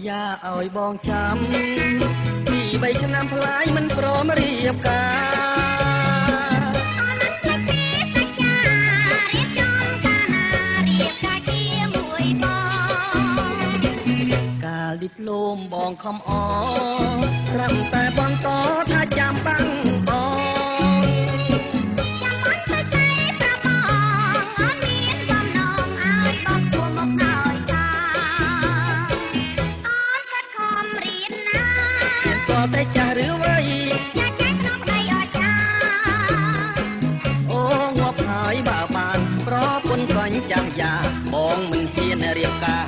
យាឲ្យបងចាំពី3ឆ្នាំផ្លាយមិនព្រមរៀបការកាលឌីប្លូមបងខំអត្រឹមតែបន្តថាចាំបាំងបងតែចាស់ឬវ័យចាស់ចាស់ក្នុងដីអចាអូងាប់ហើយបើបានប្រពន្ធកញ្ចាំងយ៉ាបងមិនហ៊ានរៀបការ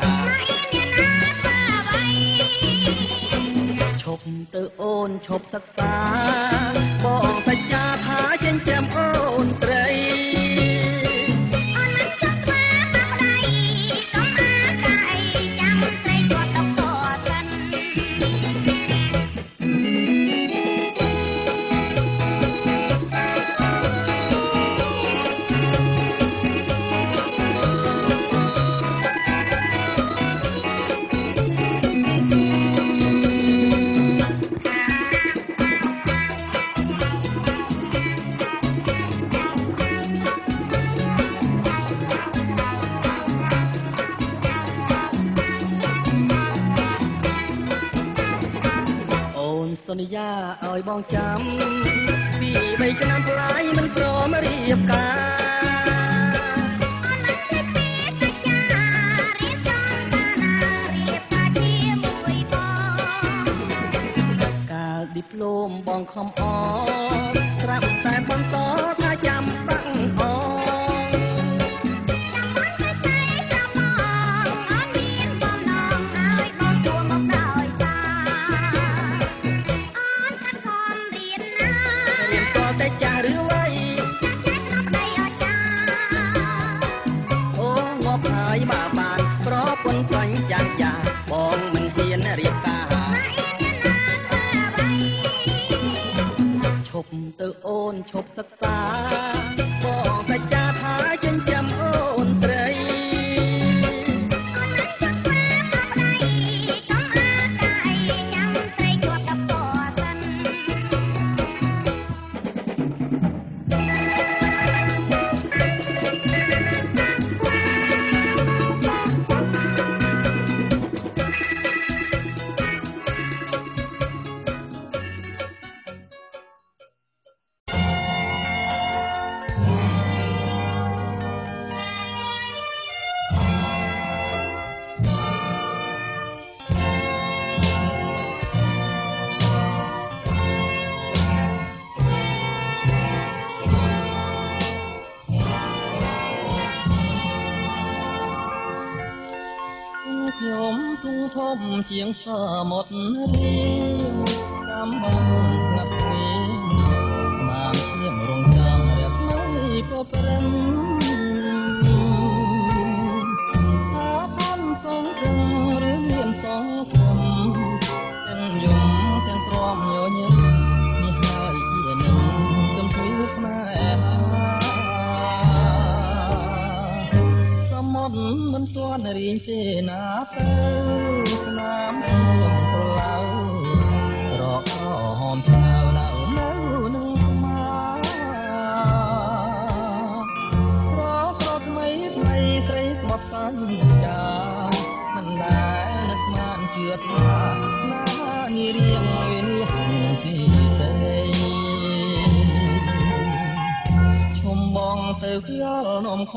ឈប់ទៅអូនឈប់សិក្សាបងសច្ចាថាចិញ្ចឹមអូនត្រីសន្យាឲ្យបងចាំពី3ឆ្នាំផ្លាយមិនព្រមរៀបការកាលឌីប្លូមបងខំអត្រាប់តែបន្តថាចាំបាំងអតែចាស់ឬវ័យអូងាប់ហើយបើបានប្រពន្ធកញ្ចាំងយ៉ាបងមិនហ៊ានរៀបការឈប់ទៅអូនឈប់សិក្សាបងសច្ចាថាចិញ្ចឹមអូនត្រីខ្ញុំទូធំជាងសមុទ្ររៀងតាមបងស្ងាត់ស្ងៀមបានឈាមរងចាំរះថ្មីក៏ព្រឹងថាបានសងគំឬមានសងគំទាំងយំទាំងទ្រាំញញឹមនេះហើយជានឹងចំពីស្នេហាសមុទ្រមិនទាន់រៀងទេណាទៅស្នាមខ្ញុំប្រឡៅរកក្រហមឆ្ងៅនៅនឹងស្មារកថ្មីថ្មីស្រីស្បត់សាញ់ចាមិនដែលនឹកស្មានជឿថាណានារៀងវិនិច្ឆ័យពីស្រីឈុំបងទៅខ្យល់នំខ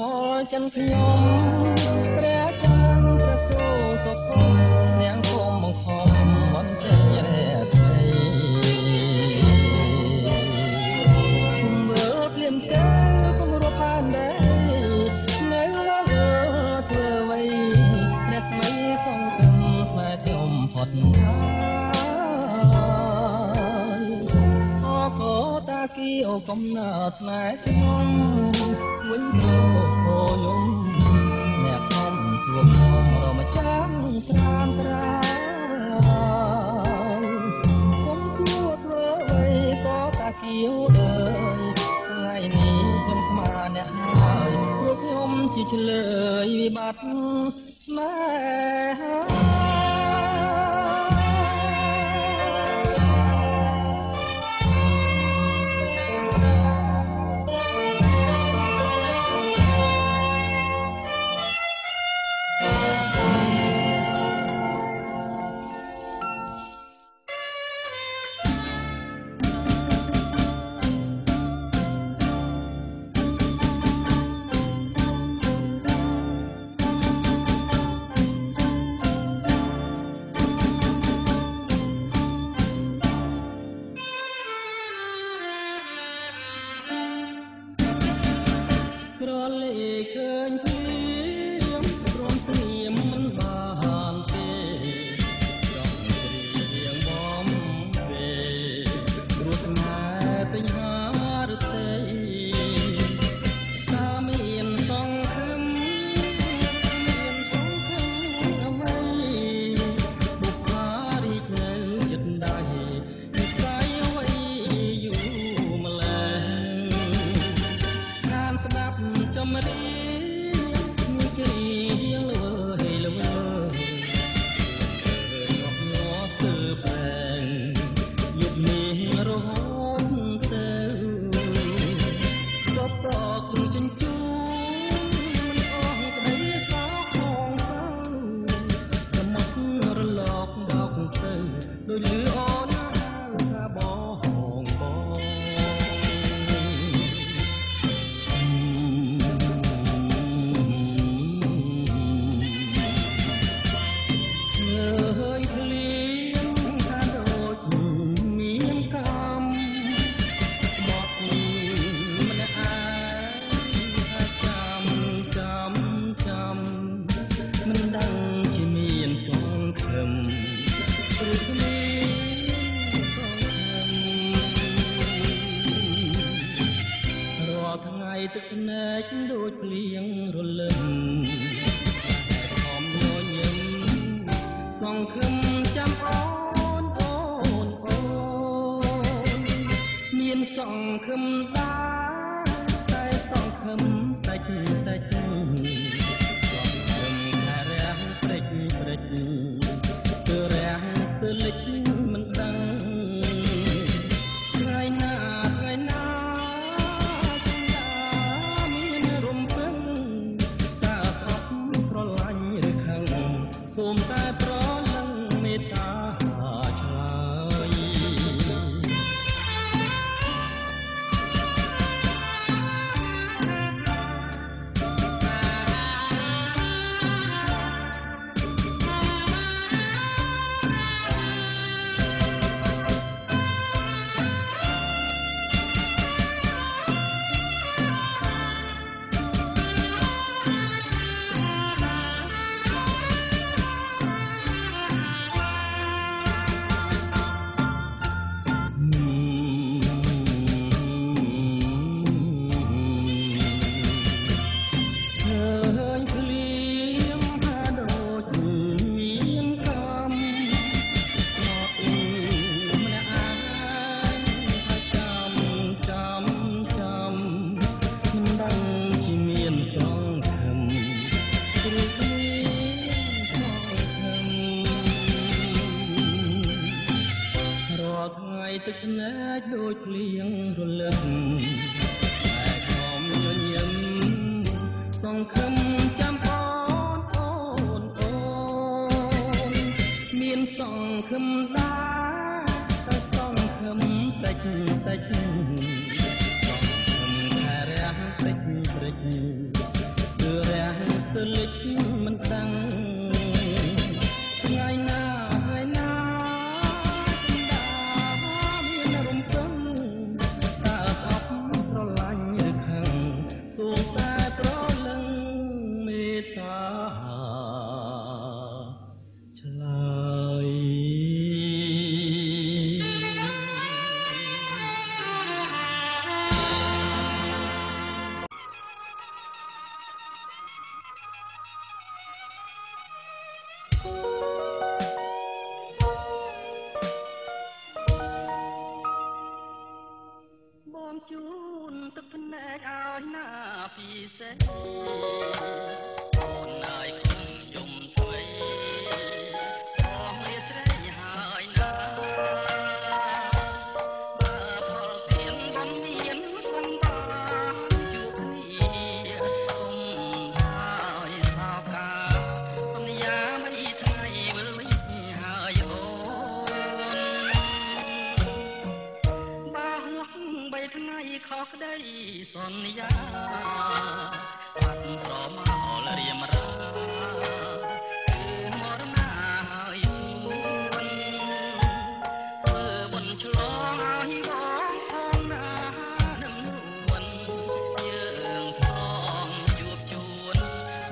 ចិនខ្ញុំព្រះចានព្រះគោសុខនាងគុំបង្ខំមិនចេញរែថ្មីគុំមើលភ្លាមទេគុំរត់បានដែរនៅលើធ្វើអ្វីអ្នកស្មីសងគំស្នេហ៍ខ្ញុំផុតហើយក៏តាគីអូកំណើតស្នេហ៍ខ្ញុំវិញទៅអូយំអ្នកខ្ញុំជួបខ្ញុំរមចាំស្រានត្រាខ្ញុំគួរធ្វើអ្វីក៏តាគីអូអើយថ្ងៃនេះខ្ញុំស្មានអ្នកហើយព្រោះខ្ញុំជាឆ្លើយវិបត្តិស្នេហា កដូចភ្លៀងរលឹមខំញញឹមសង្ឃឹមចាំអូនអូនអូនមានសង្ឃឹមដែរតែសង្ឃឹមតិចតិចសង្ឃឹមថារាំងព្រិចព្រិចគឺរាំងស្ទើរលិចមិនដឹងថ្ងៃណាថ្ងៃណាមានរំពឹងតើអត់ស្រឡាញ់ឬខឹងសូមតែប្រលឹងមេត្តាឆ្លើយទឹកភ្នែកដូចភ្លៀងរលឹមតែខំញញឹមសង្ឃឹមចាំអូនអូនអូនមានសង្ឃឹមដែរតែសង្ឃឹមតិចតិចសង្ឃឹមថារាំងតិចព្រិចគឺរាំងស្ទើរលិចមិនដឹងថ្ងៃណាថ្ងៃណាសូមតែប្រលឹងមេត្តាឆ្លើយបងជូនទឹកភ្នែកឲ្យណាពិសេសអូនណាយខ្ញុំយំស្វ័យអស់មេស្រីហើយណាបើផលទៀនបំមានខ្ញុំបានជួបគ្នាគុំហើយសោកាសន្យាមិនថ្ងៃវិលហើយអូ3ថ្ងៃខុសក្តីសន្យាបាត់ប្រមល់រៀមរាគឺមរណាហើយធ្វើបុណ្យឆ្លងឲ្យបងផងណានឹងនួនយើងផងជួបជួន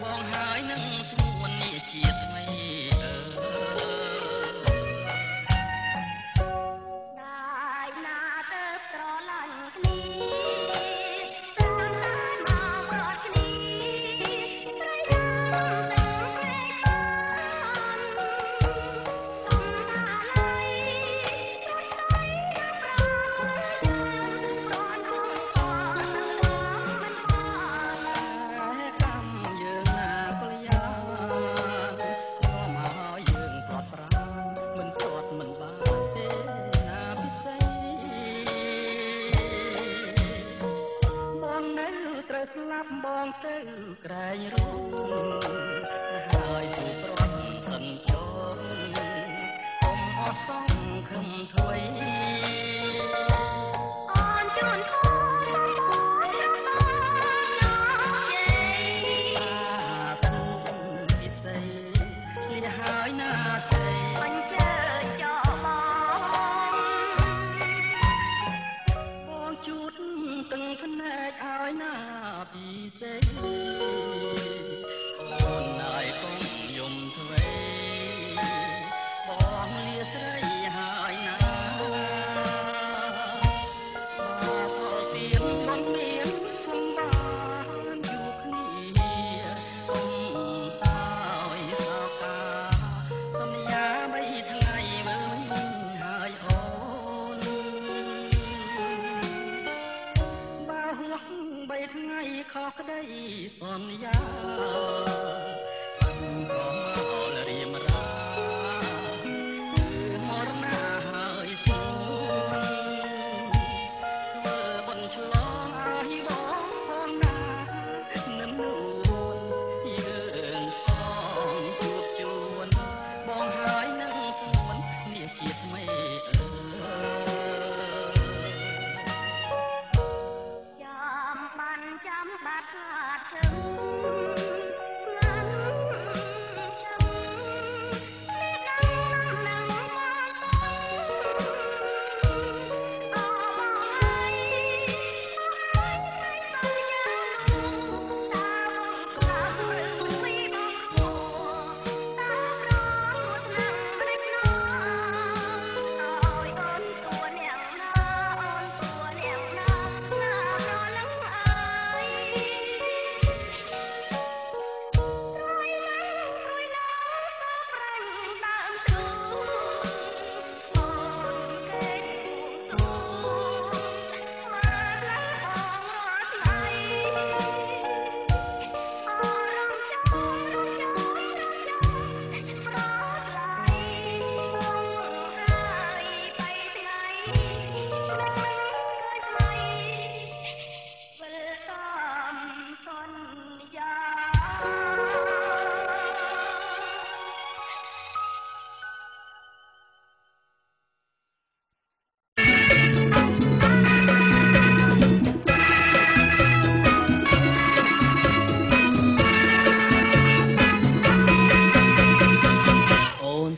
បងហើយនឹងស្មួននេះជាថ្មីស្លាប់បងទៅក្រែងរូបហើយទូប្រត់សិនចងកុំអត់សង្ឃឹមធ្វៃអូនជូនខំបងជេអាទូពិសីលះហើយណាស្រីអញ្ជើញចោបងជូតទាំងភ្នែកឲ្យណាពិសេស ដីសន្យាព្រមអលរៀមរាមរណាហើយសុំធ្វើបុណ្យឆ្លងឲ្យបងផងណានឹមនួនយើងសងជួបជួនបងហើយនឹងស្មួននេះជាថ្មីចាំបាត់ខាតជើង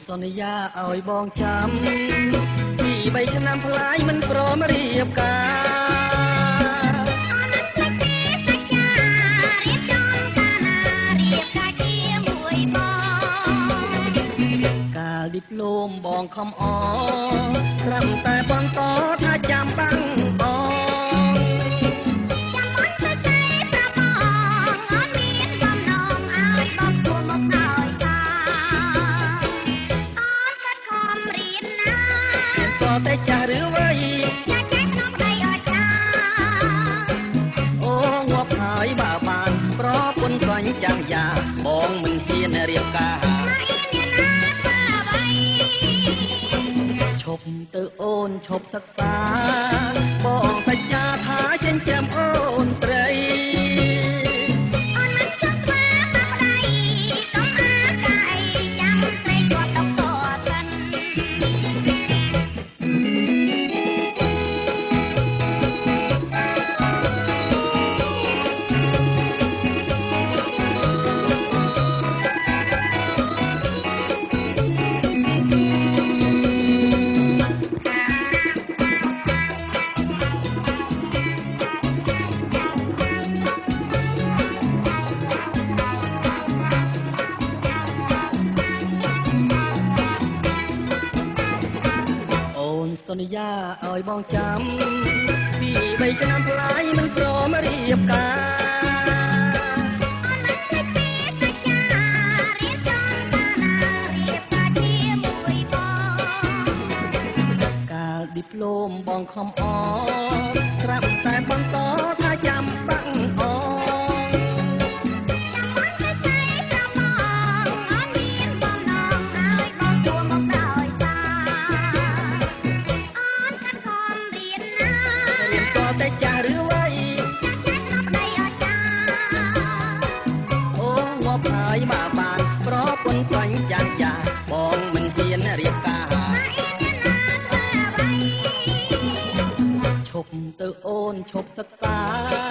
សន្យាឲ្យបងចាំពី3ឆ្នាំផ្លាយមិនព្រមរៀបការកាលឌីប្លូមបងខំអត្រឹមតែបន្តថាចាំបាំងបងតែចាស់ឬវ័យចាស់ក្នុងប្តីអស្ចារ្យអូងាប់ហើយបើបានប្រពន្ធកញ្ចាំយ៉ាបងមិនហ៊ានរៀបការឈប់ទៅអូនឈប់សិក្សាបងសច្ចាថាចិញ្ចឹមអូនស្រីសន្យាឲ្យបងចាំពី3ឆ្នាំផ្លាយមិនព្រមរៀបការកាលឌីប្លូមបងខំអត្រាប់តែបន្តថាចាំបាំងអតែចាស់ឬវ័យចាស់ក្នុងប្តីអស្ចារ្យអូងាប់ហើយបើបានប្រពន្ធបាញ់ចាំយ៉ាបងមិនហ៊ានរៀបការឈប់ទៅអូនឈប់សិក្សា